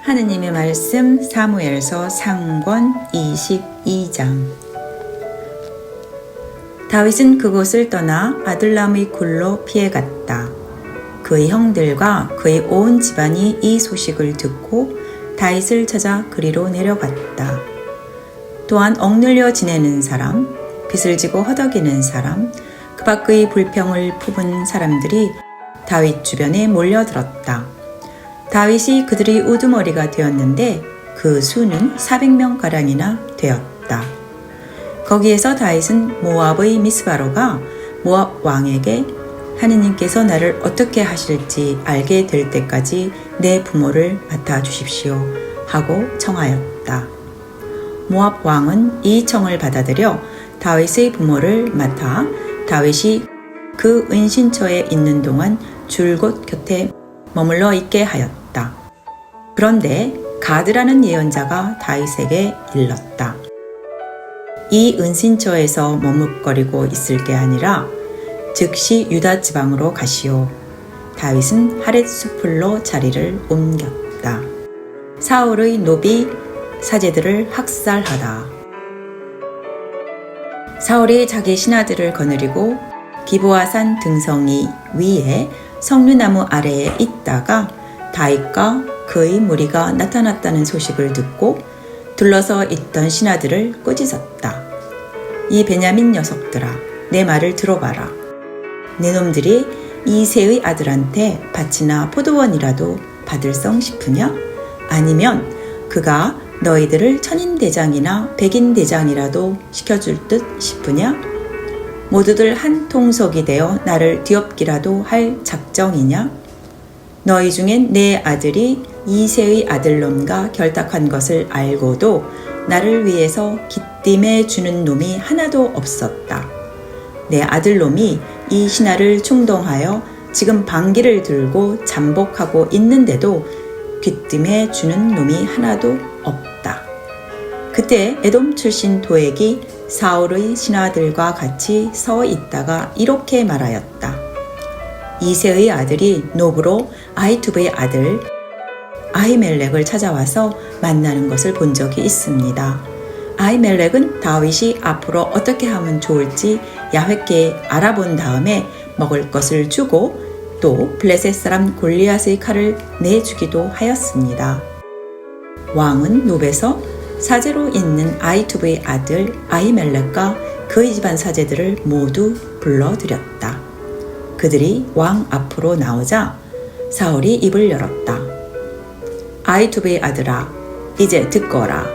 하느님의 말씀 사무엘서 3권 22장. 다윗은 그곳을 떠나 아둘람의 굴로 피해갔다. 그의 형들과 그의 온 집안이 이 소식을 듣고 다윗을 찾아 그리로 내려갔다. 또한 억눌려 지내는 사람, 빚을 지고 허덕이는 사람, 그 밖의 불평을 품은 사람들이 다윗 주변에 몰려들었다. 다윗이 그들의 우두머리가 되었는데 그 수는 400명가량이나 되었다. 거기에서 다윗은 모압의 미스바로가 모압 왕에게 하느님께서 나를 어떻게 하실지 알게 될 때까지 내 부모를 맡아주십시오 하고 청하였다. 모압 왕은 이 청을 받아들여 다윗의 부모를 맡아 다윗이 그 은신처에 있는 동안 줄곧 곁에 머물러 있게 하였다. 그런데 가드라는 예언자가 다윗에게 일렀다. 이 은신처에서 머뭇거리고 있을 게 아니라 즉시 유다 지방으로 가시오. 다윗은 하렛 수풀로 자리를 옮겼다. 사울의 노비 사제들을 학살하다. 사울이 자기 신하들을 거느리고 기브아산 등성이 위에 석류나무 아래에 있다가 다윗과 그의 무리가 나타났다는 소식을 듣고 둘러서 있던 신하들을 꾸짖었다. 이 베냐민 녀석들아, 내 말을 들어봐라. 내 놈들이 이새의 아들한테 밭이나 포도원이라도 받을성 싶으냐? 아니면 그가 너희들을 천인대장이나 백인대장이라도 시켜줄 듯 싶으냐? 모두들 한 통속이 되어 나를 뒤엎기라도 할 작정이냐? 너희 중엔 내 아들이 이새의 아들놈과 결탁한 것을 알고도 나를 위해서 기띔해 주는 놈이 하나도 없었다. 내 아들놈이 이 신하를 충동하여 지금 방귀를 들고 잠복하고 있는데도 귀띔해 주는 놈이 하나도 없다. 그때 에돔 출신 도액이 사울의 신하들과 같이 서 있다가 이렇게 말하였다. 이새의 아들이 노브로 아히투브의 아들 아히멜렉을 찾아와서 만나는 것을 본 적이 있습니다. 아히멜렉은 다윗이 앞으로 어떻게 하면 좋을지 야훼께 알아본 다음에 먹을 것을 주고 또 블레셋 사람 골리앗의 칼을 내주기도 하였습니다. 왕은 노베서 사제로 있는 아히투브의 아들 아히멜렉과 그의 집안 사제들을 모두 불러들였다. 그들이 왕 앞으로 나오자 사울이 입을 열었다. 아히투브의 아들아, 이제 듣거라.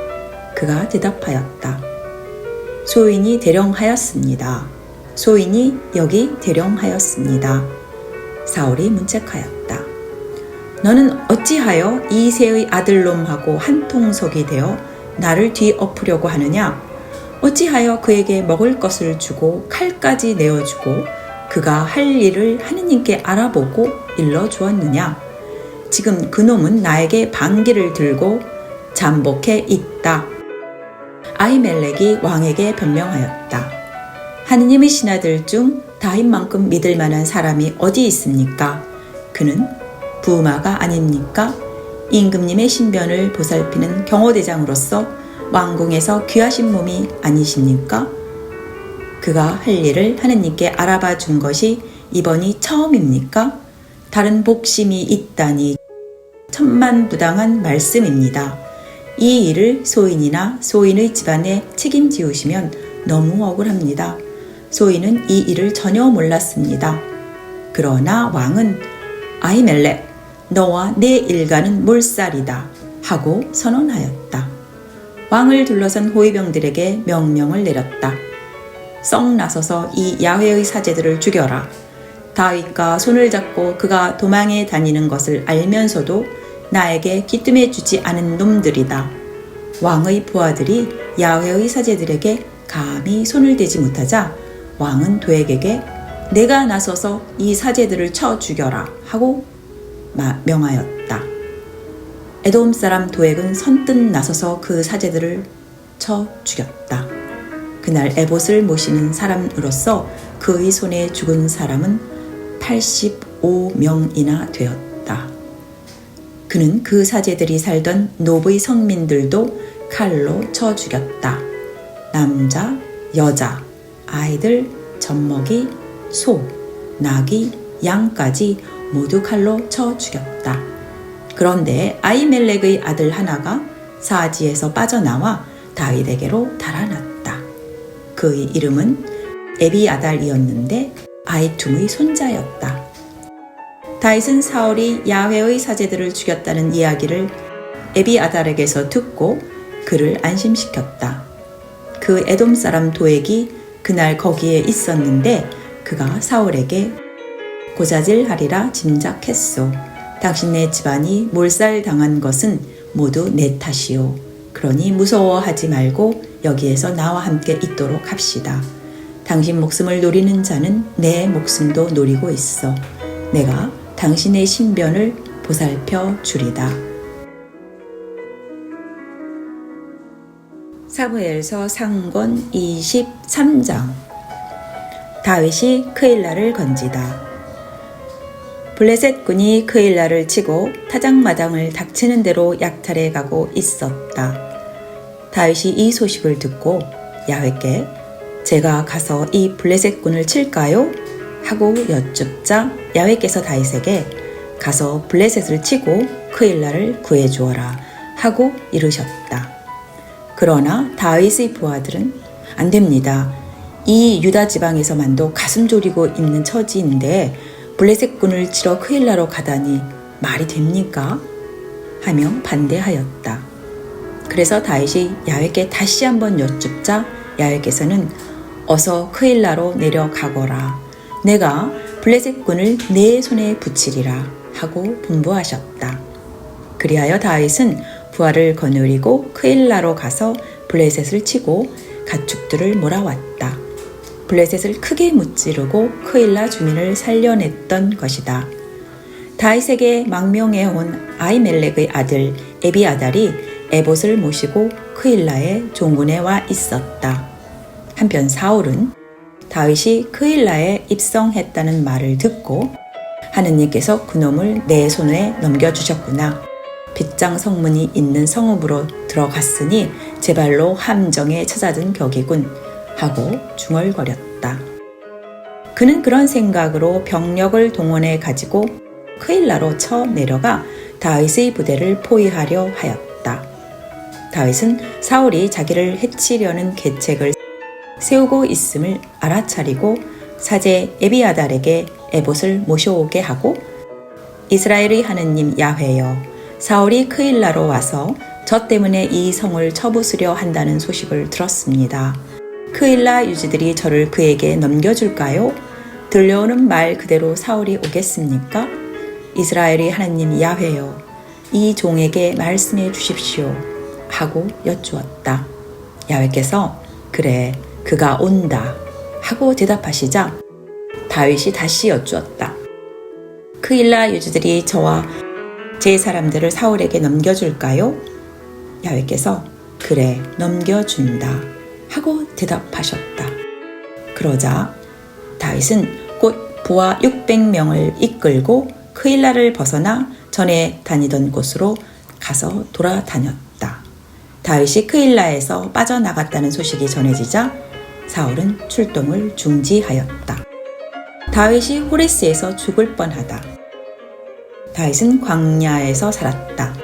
그가 대답하였다. 소인이 대령하였습니다. 소인이 여기 대령하였습니다. 사울이 문책하였다. 너는 어찌하여 이새의 아들놈하고 한 통속이 되어 나를 뒤엎으려고 하느냐? 어찌하여 그에게 먹을 것을 주고 칼까지 내어주고 그가 할 일을 하느님께 알아보고 일러주었느냐? 지금 그놈은 나에게 방귀를 들고 잠복해 있다. 아히멜렉이 왕에게 변명하였다. 하느님의 신하들 중 다윗만큼 믿을 만한 사람이 어디 있습니까? 그는 부마가 아닙니까? 임금님의 신변을 보살피는 경호대장으로서 왕궁에서 귀하신 몸이 아니십니까? 그가 할 일을 하느님께 알아봐 준 것이 이번이 처음입니까? 다른 복심이 있다니 천만부당한 말씀입니다. 이 일을 소인이나 소인의 집안에 책임지우시면 너무 억울합니다. 소인은 이 일을 전혀 몰랐습니다. 그러나 왕은 아히멜렉, 너와 내 일가는 몰살이다 하고 선언하였다. 왕을 둘러선 호위병들에게 명령을 내렸다. 썩 나서서 이 야훼의 사제들을 죽여라. 다윗과 손을 잡고 그가 도망해 다니는 것을 알면서도 나에게 귀뜸해 주지 않은 놈들이다. 왕의 부하들이 야훼의 사제들에게 감히 손을 대지 못하자 왕은 도액에게 내가 나서서 이 사제들을 쳐 죽여라 하고 명하였다. 에돔 사람 도액은 선뜻 나서서 그 사제들을 쳐 죽였다. 그날 에봇을 모시는 사람으로서 그의 손에 죽은 사람은 85명이나 되었다. 그는 그 사제들이 살던 노브의 성민들도 칼로 쳐 죽였다. 남자, 여자, 아이들, 젖먹이, 소, 나귀, 양까지 모두 칼로 쳐 죽였다. 그런데 아히멜렉의 아들 하나가 사지에서 빠져나와 다윗에게로 달아났다. 그의 이름은 에비아달이었는데 아히툼의 손자였다. 다윗은 사울이 야훼의 사제들을 죽였다는 이야기를 에비아달에게서 듣고 그를 안심시켰다. 그 에돔 사람 도액이 그날 거기에 있었는데 그가 사울에게 고자질하리라 짐작했소. 당신네 집안이 몰살당한 것은 모두 내 탓이오. 그러니 무서워하지 말고 여기에서 나와 함께 있도록 합시다. 당신 목숨을 노리는 자는 내 목숨도 노리고 있어. 내가 당신의 신변을 보살펴 주리다. 사무엘서 상권 23장. 다윗이 크일라를 건지다. 블레셋 군이 크일라를 치고 타작마당을 닥치는 대로 약탈해 가고 있었다. 다윗이 이 소식을 듣고 야훼께 제가 가서 이 블레셋 군을 칠까요? 하고 여쭙자 야훼께서 다윗에게 가서 블레셋을 치고 크일라를 구해주어라 하고 이르셨다. 그러나 다윗의 부하들은 안 됩니다. 이 유다 지방에서만도 가슴 졸이고 있는 처지인데 블레셋군을 치러 크일라로 가다니 말이 됩니까? 하며 반대하였다. 그래서 다윗이 야훼께 다시 한번 여쭙자 야훼께서는 어서 크일라로 내려가거라. 내가 블레셋군을 내 손에 붙이리라 하고 분부하셨다. 그리하여 다윗은 부하를 거느리고 크일라로 가서 블레셋을 치고 가축들을 몰아왔다. 블레셋을 크게 무찌르고 크일라 주민을 살려냈던 것이다. 다윗에게 망명해온 아히멜렉의 아들 에비아달이 에봇을 모시고 크일라의 종군에 와 있었다. 한편 사울은 다윗이 크일라에 입성했다는 말을 듣고 하느님께서 그놈을 내 손에 넘겨주셨구나. 빗장 성문이 있는 성읍으로 들어갔으니 제 발로 함정에 찾아든 격이군 하고 중얼거렸다. 그는 그런 생각으로 병력을 동원해 가지고 크일라로 쳐 내려가 다윗의 부대를 포위하려 하였다. 다윗은 사울이 자기를 해치려는 계책을 세우고 있음을 알아차리고 사제 에비아달에게 에봇을 모셔오게 하고 이스라엘의 하느님 야훼여 사울이 크일라로 와서 저 때문에 이 성을 쳐부수려 한다는 소식을 들었습니다. 크일라 유지들이 저를 그에게 넘겨줄까요? 들려오는 말 그대로 사울이 오겠습니까? 이스라엘의 하나님 야훼여 이 종에게 말씀해 주십시오 하고 여쭈었다. 야훼께서 그래 그가 온다 하고 대답하시자 다윗이 다시 여쭈었다. 크일라 유지들이 저와 제 사람들을 사울에게 넘겨줄까요? 야훼께서 그래 넘겨준다 하고 대답하셨다. 그러자 다윗은 곧 부하 600명을 이끌고 크일라를 벗어나 전에 다니던 곳으로 가서 돌아다녔다. 다윗이 크일라에서 빠져나갔다는 소식이 전해지자 사울은 출동을 중지하였다. 다윗이 호레스에서 죽을 뻔하다. 다윗은 광야에서 살았다.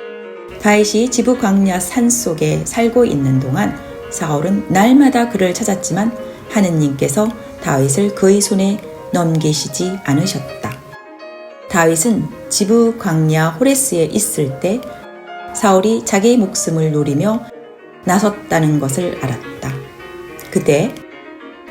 다윗이 지부 광야 산속에 살고 있는 동안 사울은 날마다 그를 찾았지만 하느님께서 다윗을 그의 손에 넘기시지 않으셨다. 다윗은 지부 광야 호레스에 있을 때 사울이 자기 목숨을 노리며 나섰다는 것을 알았다. 그때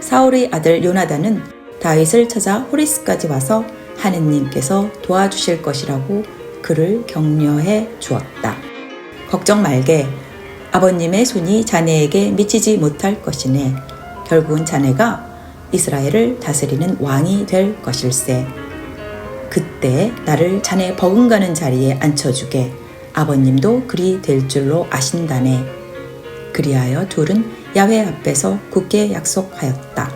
사울의 아들 요나단은 다윗을 찾아 호레스까지 와서 하느님께서 도와주실 것이라고 그를 격려해 주었다. 걱정 말게. 아버님의 손이 자네에게 미치지 못할 것이네. 결국은 자네가 이스라엘을 다스리는 왕이 될 것일세. 그때 나를 자네 버금가는 자리에 앉혀주게. 아버님도 그리 될 줄로 아신다네. 그리하여 둘은 야훼 앞에서 굳게 약속하였다.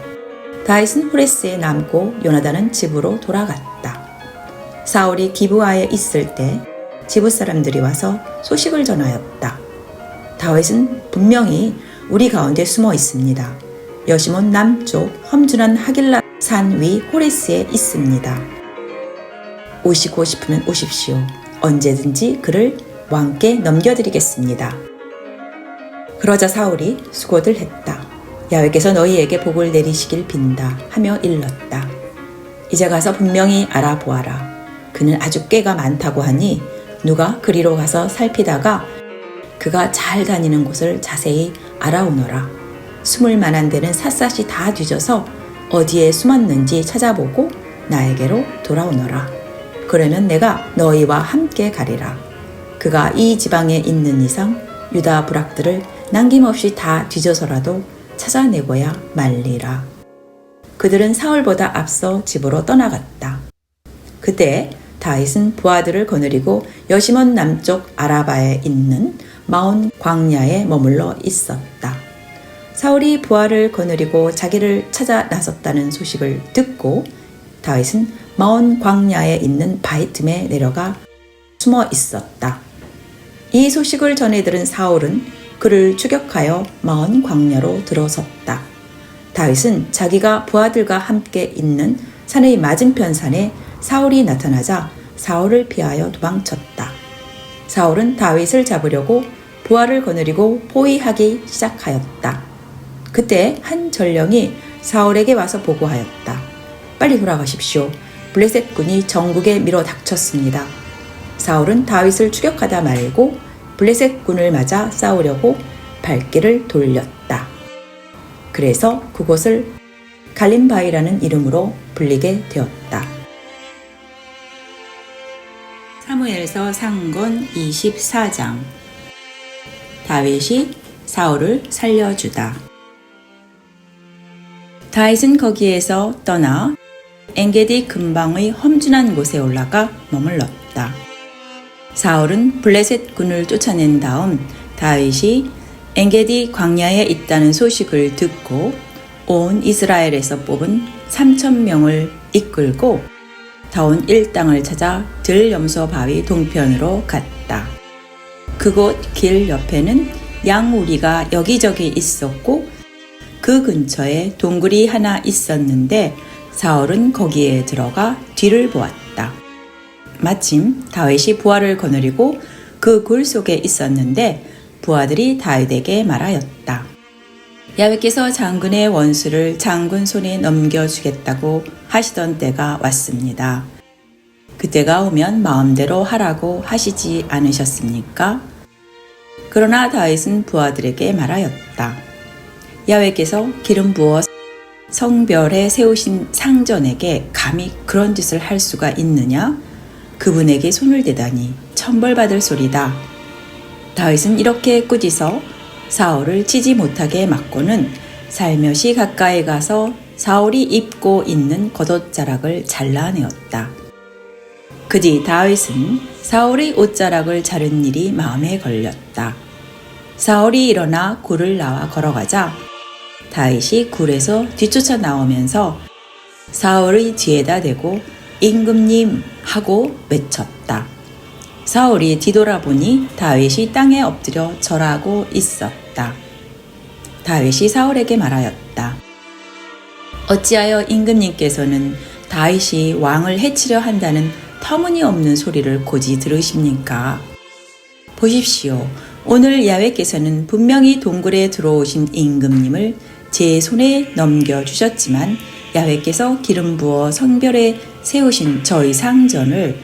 다윗은 호레스에 남고 요나단은 집으로 돌아갔다. 사울이 기브아에 있을 때 지부 사람들이 와서 소식을 전하였다. 다윗은 분명히 우리 가운데 숨어 있습니다. 여시몬 남쪽 험준한 하길라 산 위 호레스에 있습니다. 오시고 싶으면 오십시오. 언제든지 그를 왕께 넘겨드리겠습니다. 그러자 사울이 수고들 했다. 야훼께서 너희에게 복을 내리시길 빈다 하며 일렀다. 이제 가서 분명히 알아보아라. 그는 아주 꾀가 많다고 하니 누가 그리로 가서 살피다가 그가 잘 다니는 곳을 자세히 알아오너라. 숨을 만한 데는 샅샅이 다 뒤져서 어디에 숨었는지 찾아보고 나에게로 돌아오너라. 그러면 내가 너희와 함께 가리라. 그가 이 지방에 있는 이상 유다 부락들을 남김없이 다 뒤져서라도 찾아내고야 말리라. 그들은 사울보다 앞서 집으로 떠나갔다. 그때 다윗은 부하들을 거느리고 여시몬 남쪽 아라바에 있는 마온 광야에 머물러 있었다. 사울이 부하를 거느리고 자기를 찾아 나섰다는 소식을 듣고 다윗은 마온 광야에 있는 바이틈에 내려가 숨어 있었다. 이 소식을 전해 들은 사울은 그를 추격하여 마온 광야로 들어섰다. 다윗은 자기가 부하들과 함께 있는 산의 맞은편 산에 사울이 나타나자 사울을 피하여 도망쳤다. 사울은 다윗을 잡으려고 부하를 거느리고 포위하기 시작하였다. 그때 한 전령이 사울에게 와서 보고하였다. 빨리 돌아가십시오. 블레셋 군이 전국에 밀어 닥쳤습니다. 사울은 다윗을 추격하다 말고 블레셋 군을 맞아 싸우려고 발길을 돌렸다. 그래서 그곳을 갈림바이라는 이름으로 불리게 되었다. 사무엘서 상권 24장. 다윗이 사울을 살려주다. 다윗은 거기에서 떠나 엔게디 근방의 험준한 곳에 올라가 머물렀다. 사울은 블레셋 군을 쫓아낸 다음 다윗이 엔게디 광야에 있다는 소식을 듣고 온 이스라엘에서 뽑은 3,000명을 이끌고 다온 일당을 찾아 들염소 바위 동편으로 갔다. 그곳 길 옆에는 양우리가 여기저기 있었고 그 근처에 동굴이 하나 있었는데 사울은 거기에 들어가 뒤를 보았다. 마침 다윗이 부하를 거느리고 그 굴 속에 있었는데 부하들이 다윗에게 말하였다. 야훼께서 장군의 원수를 장군 손에 넘겨주겠다고 하시던 때가 왔습니다. 그때가 오면 마음대로 하라고 하시지 않으셨습니까? 그러나 다윗은 부하들에게 말하였다. 야훼께서 기름 부어 성별에 세우신 상전에게 감히 그런 짓을 할 수가 있느냐? 그분에게 손을 대다니 천벌받을 소리다. 다윗은 이렇게 꾸짖어 사울을 치지 못하게 막고는 살며시 가까이 가서 사울이 입고 있는 겉옷자락을 잘라내었다. 그 뒤 다윗은 사울의 옷자락을 자른 일이 마음에 걸렸다. 사울이 일어나 굴을 나와 걸어가자 다윗이 굴에서 뒤쫓아 나오면서 사울의 뒤에다 대고 임금님 하고 외쳤다. 사울이 뒤돌아보니 다윗이 땅에 엎드려 절하고 있었다. 다윗이 사울에게 말하였다. 어찌하여 임금님께서는 다윗이 왕을 해치려 한다는 터무니없는 소리를 고지 들으십니까? 보십시오. 오늘 야훼께서는 분명히 동굴에 들어오신 임금님을 제 손에 넘겨주셨지만 야훼께서 기름 부어 성별에 세우신 저희 상전을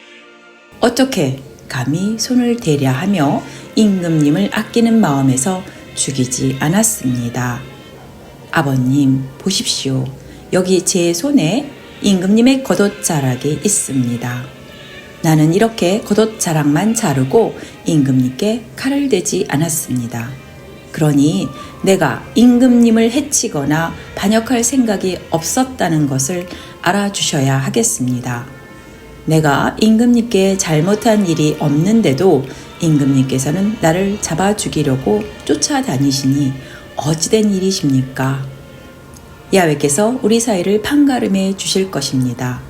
어떻게 감히 손을 대랴 하며 임금님을 아끼는 마음에서 죽이지 않았습니다. 아버님 보십시오. 여기 제 손에 임금님의 겉옷자락이 있습니다. 나는 이렇게 겉옷자락만 자르고 임금님께 칼을 대지 않았습니다. 그러니 내가 임금님을 해치거나 반역할 생각이 없었다는 것을 알아주셔야 하겠습니다. 내가 임금님께 잘못한 일이 없는데도 임금님께서는 나를 잡아 죽이려고 쫓아다니시니 어찌된 일이십니까? 야훼께서 우리 사이를 판가름해 주실 것입니다.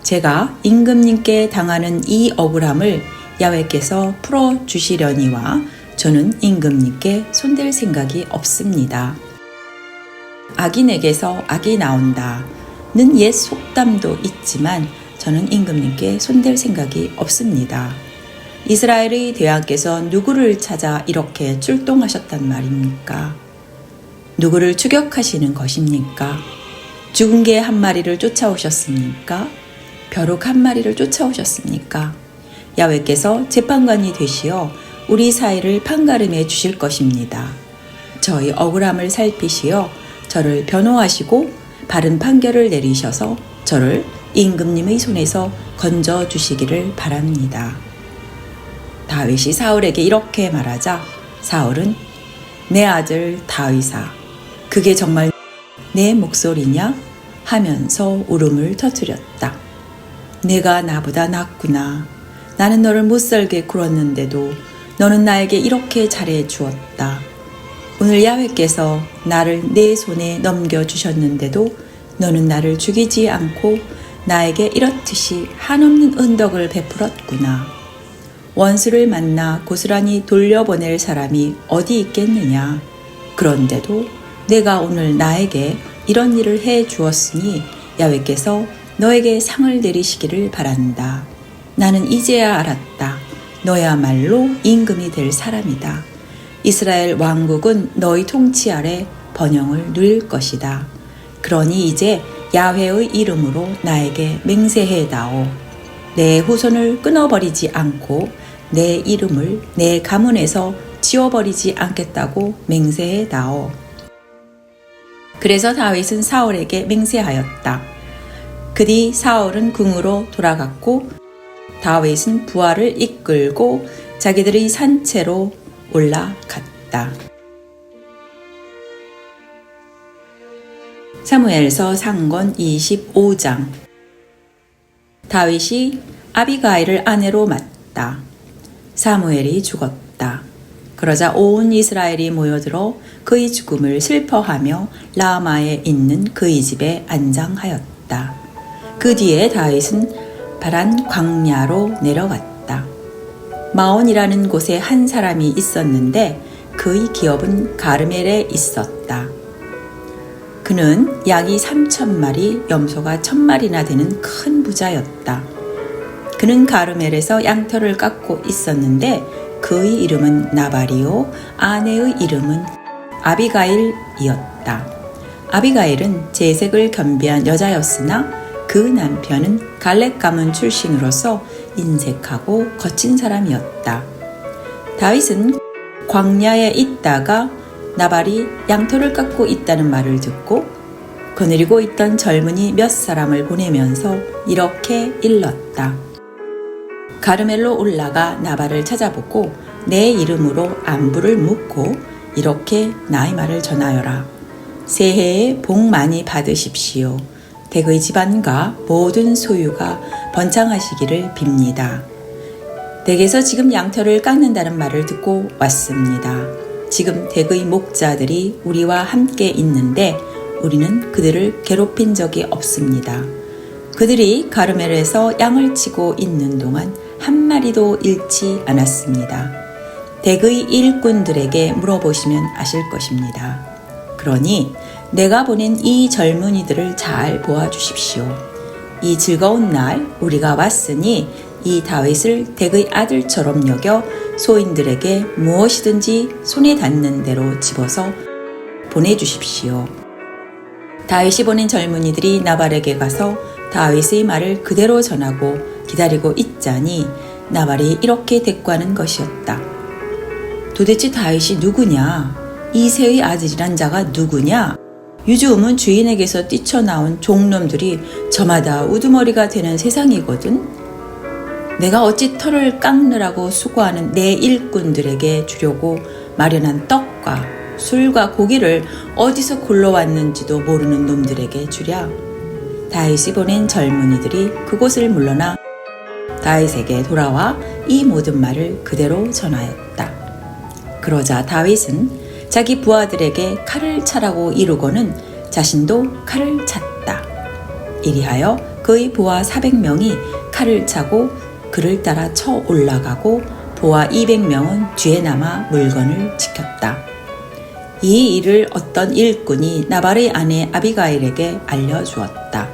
제가 임금님께 당하는 이 억울함을 야훼께서 풀어주시려니와 저는 임금님께 손댈 생각이 없습니다. 악인에게서 악이 나온다는 옛 속담도 있지만 저는 임금님께 손댈 생각이 없습니다. 이스라엘의 대왕께서 누구를 찾아 이렇게 출동하셨단 말입니까? 누구를 추격하시는 것입니까? 죽은 개 한 마리를 쫓아오셨습니까? 벼룩 한 마리를 쫓아오셨습니까? 야훼께서 재판관이 되시어 우리 사이를 판가름해 주실 것입니다. 저희 억울함을 살피시어 저를 변호하시고 바른 판결을 내리셔서 저를 임금님의 손에서 건져 주시기를 바랍니다. 다윗이 사울에게 이렇게 말하자 사울은 내 아들 다윗아, 그게 정말 내 목소리냐? 하면서 울음을 터뜨렸다. 내가 나보다 낫구나. 나는 너를 못살게 굴었는데도 너는 나에게 이렇게 잘해 주었다. 오늘 야훼께서 나를 내 손에 넘겨주셨는데도 너는 나를 죽이지 않고 나에게 이렇듯이 한없는 은덕을 베풀었구나. 원수를 만나 고스란히 돌려보낼 사람이 어디 있겠느냐. 그런데도 내가 오늘 나에게 이런 일을 해 주었으니 야훼께서 너에게 상을 내리시기를 바란다. 나는 이제야 알았다. 너야말로 임금이 될 사람이다. 이스라엘 왕국은 너희 통치 아래 번영을 누릴 것이다. 그러니 이제 야훼의 이름으로 나에게 맹세해다오. 내 후손을 끊어버리지 않고 내 이름을 내 가문에서 지워버리지 않겠다고 맹세해다오. 그래서 다윗은 사울에게 맹세하였다. 그 뒤 사울은 궁으로 돌아갔고 다윗은 부하를 이끌고 자기들의 산채로 올라갔다. 사무엘서 상권 25장. 다윗이 아비가일을 아내로 맞다. 사무엘이 죽었다. 그러자 온 이스라엘이 모여들어 그의 죽음을 슬퍼하며 라마에 있는 그의 집에 안장하였다. 그 뒤에 다윗은 바란 광야로 내려갔다. 마온이라는 곳에 한 사람이 있었는데 그의 기업은 가르멜에 있었다. 그는 양이 3,000마리, 염소가 1,000마리나 되는 큰 부자였다. 그는 가르멜에서 양털을 깎고 있었는데 그의 이름은 나발이요 아내의 이름은 아비가일이었다. 아비가일은 재색을 겸비한 여자였으나 그 남편은 갈렙 가문 출신으로서 인색하고 거친 사람이었다. 다윗은 광야에 있다가 나발이 양털을 깎고 있다는 말을 듣고 거느리고 있던 젊은이 몇 사람을 보내면서 이렇게 일렀다. 가르멜로 올라가 나발을 찾아보고 내 이름으로 안부를 묻고 이렇게 나의 말을 전하여라. 새해에 복 많이 받으십시오. 댁의 집안과 모든 소유가 번창하시기를 빕니다. 댁에서 지금 양털을 깎는다는 말을 듣고 왔습니다. 지금 댁의 목자들이 우리와 함께 있는데 우리는 그들을 괴롭힌 적이 없습니다. 그들이 가르멜에서 양을 치고 있는 동안 한 마리도 잃지 않았습니다. 댁의 일꾼들에게 물어보시면 아실 것입니다. 그러니 내가 보낸 이 젊은이들을 잘 보아주십시오. 이 즐거운 날 우리가 왔으니 이 다윗을 댁의 아들처럼 여겨 소인들에게 무엇이든지 손에 닿는 대로 집어서 보내주십시오. 다윗이 보낸 젊은이들이 나발에게 가서 다윗의 말을 그대로 전하고 기다리고 있자니 나발이 이렇게 대꾸하는 것이었다. 도대체 다윗이 누구냐? 이새의 아들이란 자가 누구냐? 요즘은 주인에게서 뛰쳐나온 종놈들이 저마다 우두머리가 되는 세상이거든. 내가 어찌 털을 깎느라고 수고하는 내 일꾼들에게 주려고 마련한 떡과 술과 고기를 어디서 굴러왔는지도 모르는 놈들에게 주랴. 다윗이 보낸 젊은이들이 그곳을 물러나 다윗에게 돌아와 이 모든 말을 그대로 전하였다. 그러자 다윗은 자기 부하들에게 칼을 차라고 이르고는 자신도 칼을 찼다. 이리하여 그의 부하 400명이 칼을 차고 그를 따라 쳐 올라가고 보아 200명은 뒤에 남아 물건을 지켰다. 이 일을 어떤 일꾼이 나발의 아내 아비가일에게 알려주었다.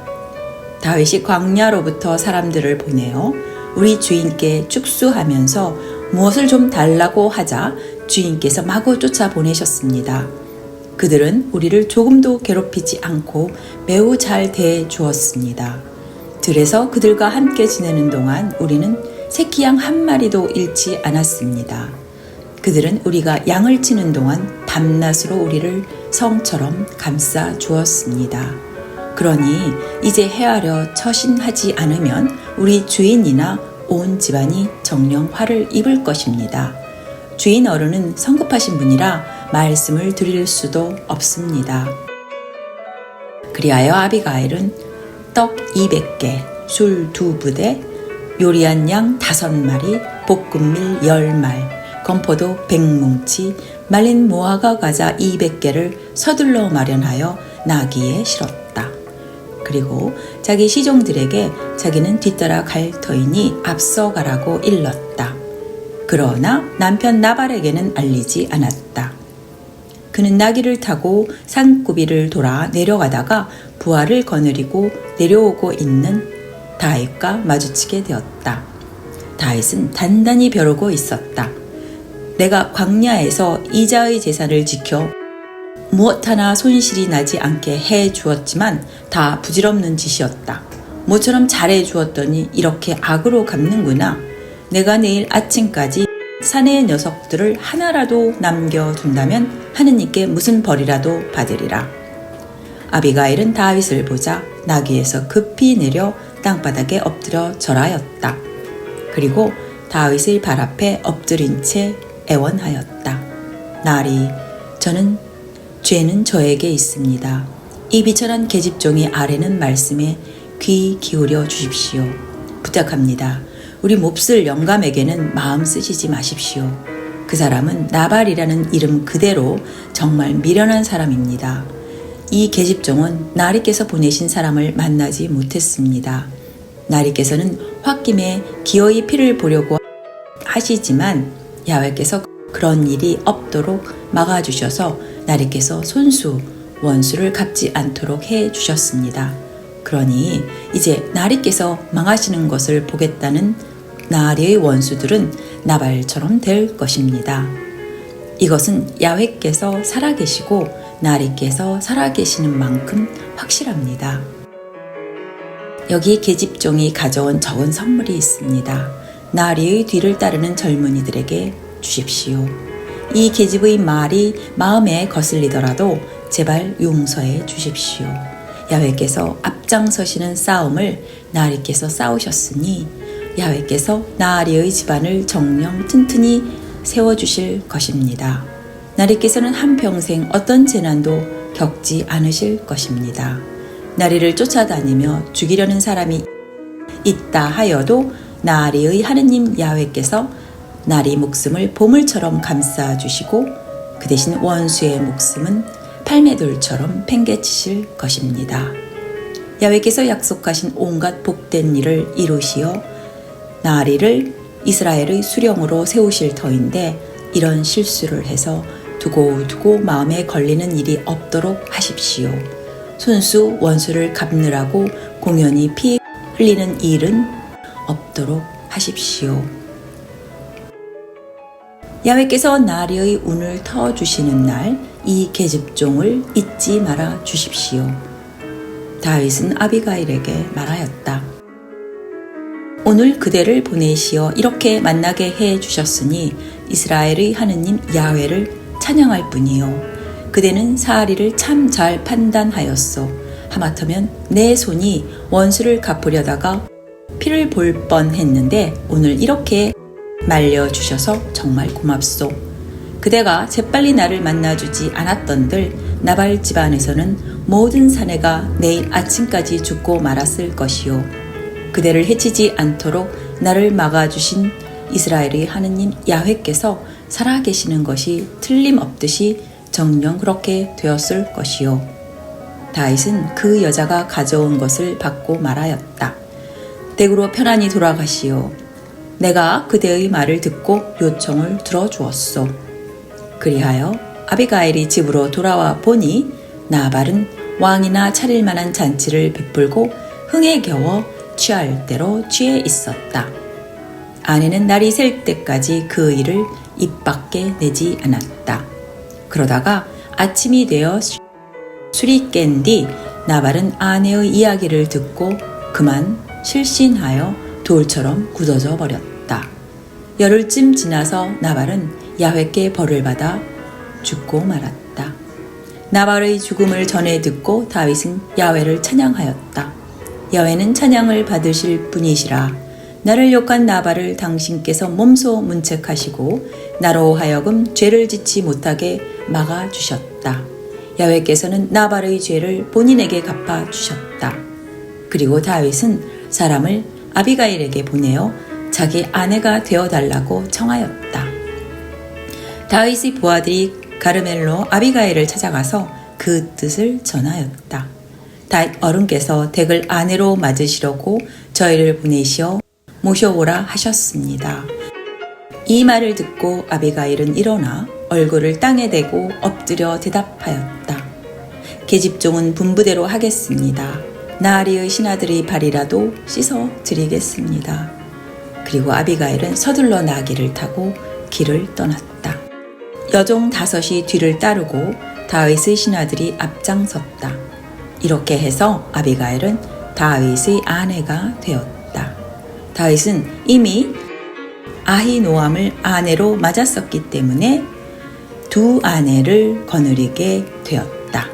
다윗이 광야로부터 사람들을 보내어 우리 주인께 축수하면서 무엇을 좀 달라고 하자 주인께서 마구 쫓아보내셨습니다. 그들은 우리를 조금도 괴롭히지 않고 매우 잘 대해 주었습니다. 들에서 그들과 함께 지내는 동안 우리는 새끼 양 한 마리도 잃지 않았습니다. 그들은 우리가 양을 치는 동안 밤낮으로 우리를 성처럼 감싸 주었습니다. 그러니 이제 헤아려 처신하지 않으면 우리 주인이나 온 집안이 정령 화를 입을 것입니다. 주인 어른은 성급하신 분이라 말씀을 드릴 수도 없습니다. 그리하여 아비가일은 떡 200개, 술 2부대, 요리한 양 5마리, 볶음밀 10말, 건포도 100뭉치, 말린 무화과 과자 200개를 서둘러 마련하여 나귀에 실었다. 그리고 자기 시종들에게 자기는 뒤따라 갈 터이니 앞서 가라고 일렀다. 그러나 남편 나발에게는 알리지 않았다. 그는 나귀를 타고 산구비를 돌아 내려가다가 부하를 거느리고 내려오고 있는 다윗과 마주치게 되었다. 다윗은 단단히 벼르고 있었다. 내가 광야에서 이자의 제사를 지켜 무엇 하나 손실이 나지 않게 해 주었지만 다 부질없는 짓이었다. 모처럼 잘해 주었더니 이렇게 악으로 갚는구나. 내가 내일 아침까지 사내의 녀석들을 하나라도 남겨둔다면 하느님께 무슨 벌이라도 받으리라. 아비가일은 다윗을 보자 나귀에서 급히 내려 땅바닥에 엎드려 절하였다. 그리고 다윗의 발 앞에 엎드린 채 애원하였다. 나리, 죄는 저에게 있습니다. 이 비천한 계집종이 아뢰는 말씀에 귀 기울여 주십시오. 부탁합니다. 우리 몹쓸 영감에게는 마음 쓰시지 마십시오. 그 사람은 나발이라는 이름 그대로 정말 미련한 사람입니다. 이 계집종은 나리께서 보내신 사람을 만나지 못했습니다. 나리께서는 홧김에 기어이 피를 보려고 하시지만 야훼께서 그런 일이 없도록 막아주셔서 나리께서 손수 원수를 갚지 않도록 해주셨습니다. 그러니 이제 나리께서 망하시는 것을 보겠다는 나리의 원수들은 나발처럼 될 것입니다. 이것은 야훼께서 살아계시고 나리께서 살아계시는 만큼 확실합니다. 여기 계집종이 가져온 적은 선물이 있습니다. 나리의 뒤를 따르는 젊은이들에게 주십시오. 이 계집의 말이 마음에 거슬리더라도 제발 용서해 주십시오. 야훼께서 앞장서시는 싸움을 나리께서 싸우셨으니 야훼께서 나리의 집안을 정령 튼튼히 세워주실 것입니다. 나리께서는 한평생 어떤 재난도 겪지 않으실 것입니다. 나리를 쫓아다니며 죽이려는 사람이 있다 하여도 나리의 하느님 야훼께서 나리 목숨을 보물처럼 감싸주시고 그 대신 원수의 목숨은 팔매돌처럼 팽개치실 것입니다. 야훼께서 약속하신 온갖 복된 일을 이루시어 나리를 이스라엘의 수령으로 세우실 터인데 이런 실수를 해서 두고두고 마음에 걸리는 일이 없도록 하십시오. 손수 원수를 갚느라고 공연히 피 흘리는 일은 없도록 하십시오. 야훼께서 나리의 운을 터주시는 날 이 계집종을 잊지 말아 주십시오. 다윗은 아비가일에게 말하였다. 오늘 그대를 보내시어 이렇게 만나게 해 주셨으니 이스라엘의 하느님 야훼를 찬양할 뿐이요. 그대는 사리를 참 잘 판단하였소. 하마터면 내 손이 원수를 갚으려다가 피를 볼 뻔했는데 오늘 이렇게 말려주셔서 정말 고맙소. 그대가 재빨리 나를 만나주지 않았던들 나발 집안에서는 모든 사내가 내일 아침까지 죽고 말았을 것이요. 그대를 해치지 않도록 나를 막아주신 이스라엘의 하느님 야훼께서 살아계시는 것이 틀림없듯이 정녕 그렇게 되었을 것이요. 다윗은 그 여자가 가져온 것을 받고 말하였다. 댁으로 편안히 돌아가시오. 내가 그대의 말을 듣고 요청을 들어주었소. 그리하여 아비가일이 집으로 돌아와 보니 나발은 왕이나 차릴 만한 잔치를 베풀고 흥에 겨워 취할 대로 취해 있었다. 아내는 날이 셀 때까지 그 일을 입 밖에 내지 않았다. 그러다가 아침이 되어 술이 깬 뒤 나발은 아내의 이야기를 듣고 그만 실신하여 돌처럼 굳어져 버렸다. 열흘쯤 지나서 나발은 야훼께 벌을 받아 죽고 말았다. 나발의 죽음을 전해 듣고 다윗은 야훼를 찬양하였다. 야훼는 찬양을 받으실 분이시라. 나를 욕한 나발을 당신께서 몸소 문책하시고 나로 하여금 죄를 짓지 못하게 막아주셨다. 야훼께서는 나발의 죄를 본인에게 갚아주셨다. 그리고 다윗은 사람을 아비가일에게 보내어 자기 아내가 되어달라고 청하였다. 다윗의 부하들이 가르멜로 아비가일을 찾아가서 그 뜻을 전하였다. 다윗 어른께서 댁을 아내로 맞으시려고 저희를 보내시어 모셔오라 하셨습니다. 이 말을 듣고 아비가일은 일어나 얼굴을 땅에 대고 엎드려 대답하였다. 계집종은 분부대로 하겠습니다. 나리의 신하들의 발이라도 씻어 드리겠습니다. 그리고 아비가일은 서둘러 나귀를 타고 길을 떠났다. 여종 5이 뒤를 따르고 다윗의 신하들이 앞장섰다. 이렇게 해서 아비가일은 다윗의 아내가 되었다. 다윗은 이미 아히노암을 아내로 맞았었기 때문에 두 아내를 거느리게 되었다.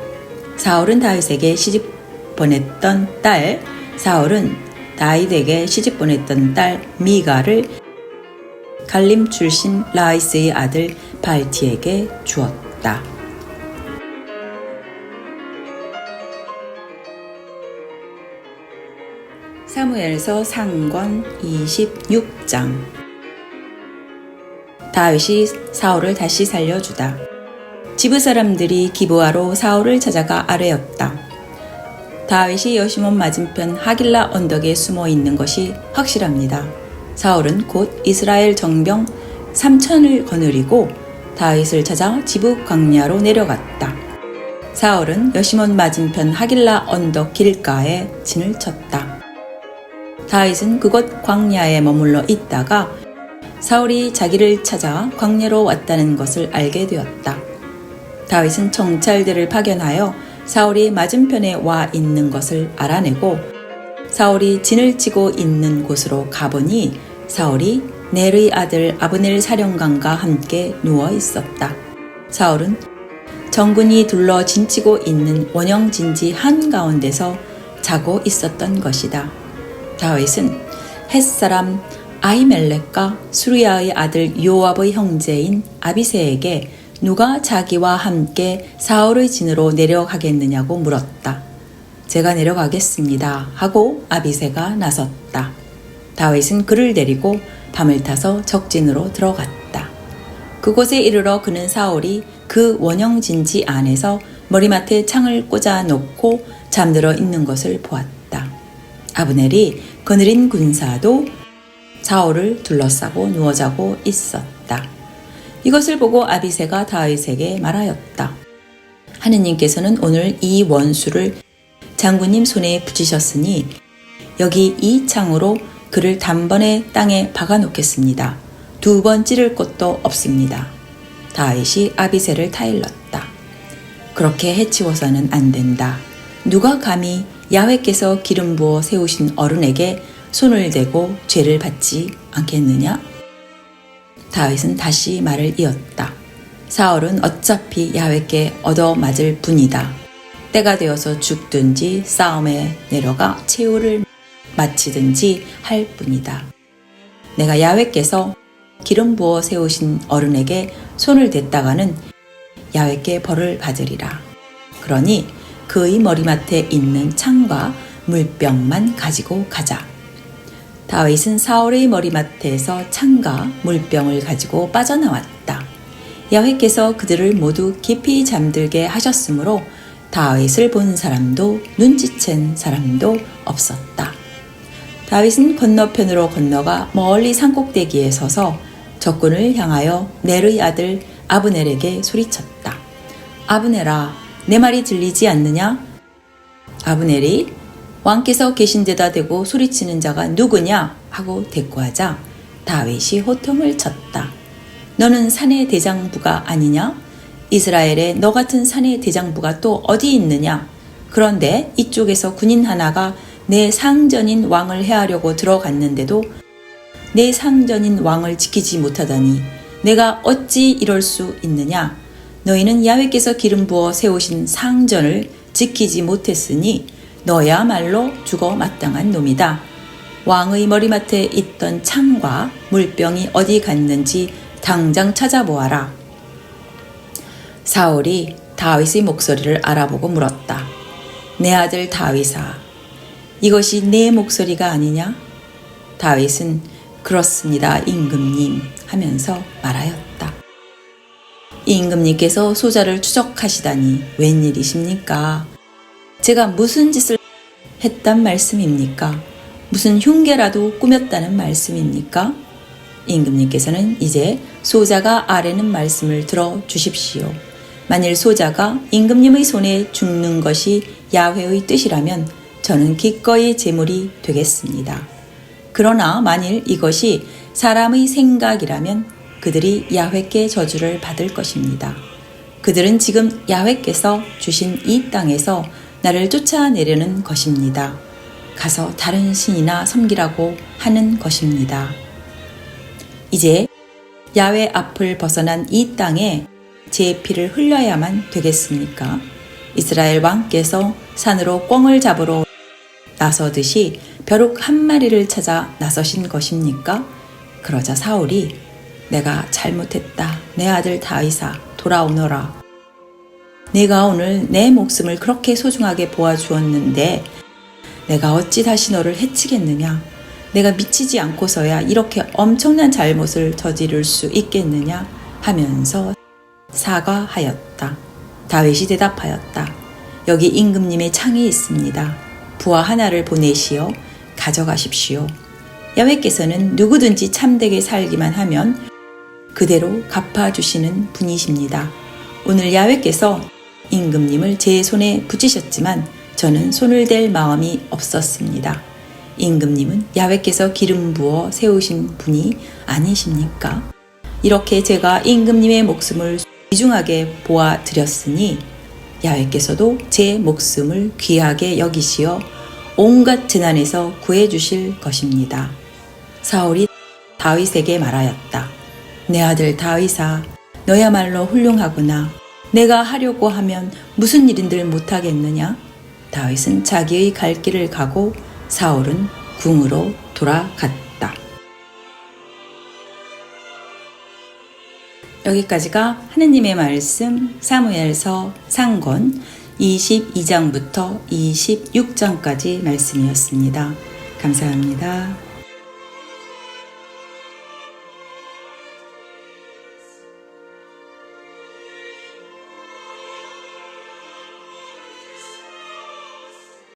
사울은 다윗에게 시집 보냈던 딸, 사울은 다윗에게 시집 보냈던 딸 미가를 갈림 출신 라이스의 아들 발티에게 주었다. 사무엘서 상권 26장. 다윗이 사울을 다시 살려주다. 지부 사람들이 기브아로 사울을 찾아가 아뢰었다. 다윗이 여시몬 맞은편 하길라 언덕에 숨어 있는 것이 확실합니다. 사울은 곧 이스라엘 정병 3,000을 거느리고 다윗을 찾아 지부 광야로 내려갔다. 사울은 여시몬 맞은편 하길라 언덕 길가에 진을 쳤다. 다윗은 그곳 광야에 머물러 있다가 사울이 자기를 찾아 광야로 왔다는 것을 알게 되었다. 다윗은 정찰들을 파견하여 사울이 맞은편에 와 있는 것을 알아내고 사울이 진을 치고 있는 곳으로 가보니 사울이 넬의 아들 아브넬 사령관과 함께 누워 있었다. 사울은 정군이 둘러 진치고 있는 원형 진지 한가운데서 자고 있었던 것이다. 다윗은 햇사람 아히멜렉과 수리아의 아들 요압의 형제인 아비새에게 누가 자기와 함께 사울의 진으로 내려가겠느냐고 물었다. 제가 내려가겠습니다 하고 아비새가 나섰다. 다윗은 그를 데리고 밤을 타서 적진으로 들어갔다. 그곳에 이르러 그는 사울이 그 원형 진지 안에서 머리맡에 창을 꽂아 놓고 잠들어 있는 것을 보았다. 아브넬이 거느린 군사도 사울을 둘러싸고 누워 자고 있었다. 이것을 보고 아비새가 다윗에게 말하였다. 하느님께서는 오늘 이 원수를 장군님 손에 붙이셨으니 여기 이 창으로 그를 단번에 땅에 박아놓겠습니다. 2번 찌를 곳도 없습니다. 다윗이 아비새를 타일렀다. 그렇게 해치워서는 안 된다. 누가 감히 야훼께서 기름 부어 세우신 어른에게 손을 대고 죄를 받지 않겠느냐? 다윗은 다시 말을 이었다. 사울은 어차피 야훼께 얻어맞을 뿐이다. 때가 되어서 죽든지 싸움에 내려가 최후를 마치든지 할 뿐이다. 내가 야훼께서 기름 부어 세우신 어른에게 손을 댔다가는 야훼께 벌을 받으리라. 그러니 그의 머리맡에 있는 창과 물병만 가지고 가자. 다윗은 사울의 머리맡에서 창과 물병을 가지고 빠져나왔다. 야훼께서 그들을 모두 깊이 잠들게 하셨으므로 다윗을 본 사람도 눈치챈 사람도 없었다. 다윗은 건너편으로 건너가 멀리 산꼭대기에 서서 적군을 향하여 넬의 아들 아브넬에게 소리쳤다. 아브넬아, 내 말이 들리지 않느냐? 아브넬이 왕께서 계신 데다 대고 소리치는 자가 누구냐? 하고 대꾸하자 다윗이 호통을 쳤다. 너는 산의 대장부가 아니냐? 이스라엘에 너 같은 산의 대장부가 또 어디 있느냐? 그런데 이쪽에서 군인 하나가 내 상전인 왕을 해하려고 들어갔는데도 내 상전인 왕을 지키지 못하다니 내가 어찌 이럴 수 있느냐? 너희는 야훼께서 기름 부어 세우신 상전을 지키지 못했으니 너야말로 죽어 마땅한 놈이다. 왕의 머리맡에 있던 창과 물병이 어디 갔는지 당장 찾아보아라. 사울이 다윗의 목소리를 알아보고 물었다. 내 아들 다윗아, 이것이 내 목소리가 아니냐? 다윗은 그렇습니다, 임금님 하면서 말하였다. 임금님께서 소자를 추적하시다니 웬일이십니까? 제가 무슨 짓을 했단 말씀입니까? 무슨 흉계라도 꾸몄다는 말씀입니까? 임금님께서는 이제 소자가 아뢰는 말씀을 들어 주십시오. 만일 소자가 임금님의 손에 죽는 것이 야훼의 뜻이라면 저는 기꺼이 제물이 되겠습니다. 그러나 만일 이것이 사람의 생각이라면 그들이 야훼께 저주를 받을 것입니다. 그들은 지금 야훼께서 주신 이 땅에서 나를 쫓아내려는 것입니다. 가서 다른 신이나 섬기라고 하는 것입니다. 이제 야훼 앞을 벗어난 이 땅에 제 피를 흘려야만 되겠습니까? 이스라엘 왕께서 산으로 꿩을 잡으러 나서듯이 벼룩 한 마리를 찾아 나서신 것입니까? 그러자 사울이 내가 잘못했다. 내 아들 다윗아, 돌아오너라. 내가 오늘 내 목숨을 그렇게 소중하게 보아주었는데 내가 어찌 다시 너를 해치겠느냐? 내가 미치지 않고서야 이렇게 엄청난 잘못을 저지를 수 있겠느냐? 하면서 사과하였다. 다윗이 대답하였다. 여기 임금님의 창이 있습니다. 부하 하나를 보내시어 가져가십시오. 야훼께서는 누구든지 참되게 살기만 하면 그대로 갚아주시는 분이십니다. 오늘 야훼께서 임금님을 제 손에 붙이셨지만 저는 손을 댈 마음이 없었습니다. 임금님은 야훼께서 기름 부어 세우신 분이 아니십니까? 이렇게 제가 임금님의 목숨을 귀중하게 보아드렸으니 야훼께서도 제 목숨을 귀하게 여기시어 온갖 재난에서 구해주실 것입니다. 사울이 다윗에게 말하였다. 내 아들 다윗아, 너야말로 훌륭하구나. 내가 하려고 하면 무슨 일인들 못하겠느냐? 다윗은 자기의 갈 길을 가고 사울은 궁으로 돌아갔다. 여기까지가 하느님의 말씀 사무엘서 상권 22장부터 26장까지 말씀이었습니다. 감사합니다.